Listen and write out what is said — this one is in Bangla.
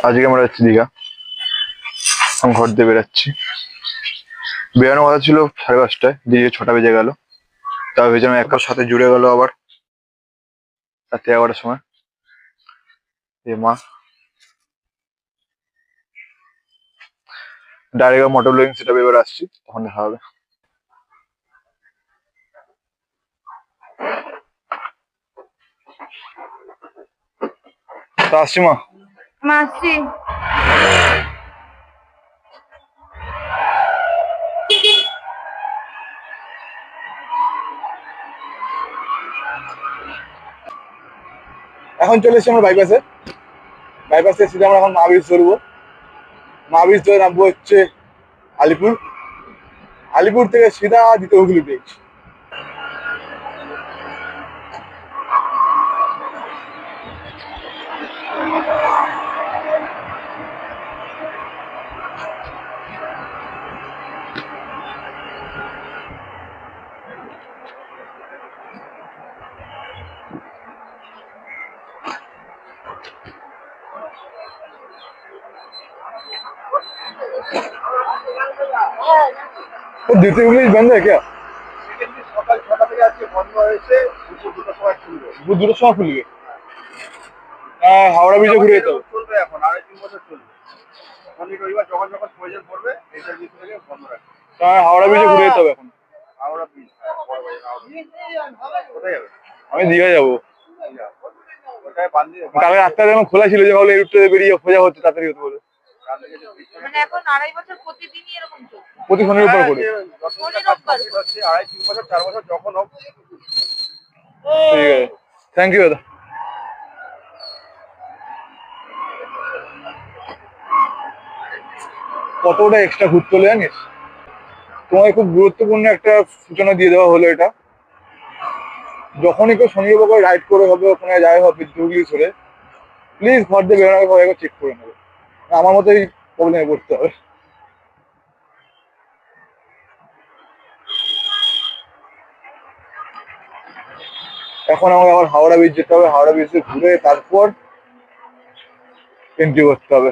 আজকে আমরা যাচ্ছি দীঘা। আমি ঘর দিয়ে বেরাচ্ছি। বেরানোর কথা ছিল 5:30টায়, দিয়ে 6টা বেজে গেল। তাও ভেবেছিলাম একবার সাথে জুড়ে গেল আবার রাত্রি 11টার সময়। এ মা, ডাইরেক্ট মোটর ব্লগিং সেট আপে এবার আসছি, তখন দেখা হবে। তো আসছি মা। মাসি এখন চলে এসেছি আমরা বাইপাসে। বাইপাসে সিধা আমরা এখন মহাবীর ধরবো। মহাবীর ধরে নামবো হচ্ছে আলিপুর। আলিপুর থেকে সিধা দ্বিতীয় হুগলি ব্রিজ। तो द्वितीय हुगली बंद है क्या? সকাল 6টা থেকে আজকে বন্ধ হয়েছে, দুপুর 2টার সময় খুলবে। वो दूर সময় খুলবে। হাওড়া ব্রিজে ঘুরে যেতে হবে। চলবে এখন 2.5-3 বছর চলবে। শনি রবিবার যখন যখন প্রয়োজন পড়বে এটার ভিতরে থেকে বন্ধ রাখবে। হাওড়া ব্রিজে ঘুরে যেতে হবে এখন। হাওড়া ব্রিজ, বড় বাজার হাওড়া ব্রিজ। কোথায় যাবে? আমি দীঘা যাবো। ওটায় বান্ধি কালকে রাস্তা যখন খোলা ছিল, যে ভাবলো এই রুটটা বেরিয়ে সোজা হচ্ছে, তাড়াতাড়ি হতে বলে। মানে এখন 2.5 বছর প্রতিদিনই এরকম চলছে। প্রতি শনির উপর করে। হচ্ছে 2.5-3 বছর 4 বছর যখন হোক। ঠিক আছে, থ্যাংক ইউ দাদা। কতটা এক্সট্রা ঘুরতে হলো জানিস? তোমায় খুব গুরুত্বপূর্ণ একটা সূচনা দিয়ে দেওয়া হলো এটা। যখনই কেউ শনি রবিবার রাইড করে হবে, ওখানে যাই হবে হুগলি ধরে, প্লিজ ঘর দিয়ে বেরোনোর আগে সবাইকে চেক করে নেবে। আমার মতোই প্রবলেমে পড়তে হবে। এখন আমাকে আবার হাওড়া ব্রিজ যেতে হবে, হাওড়া ব্রিজে ঘুরে তারপর এন্ট্রি করতে হবে।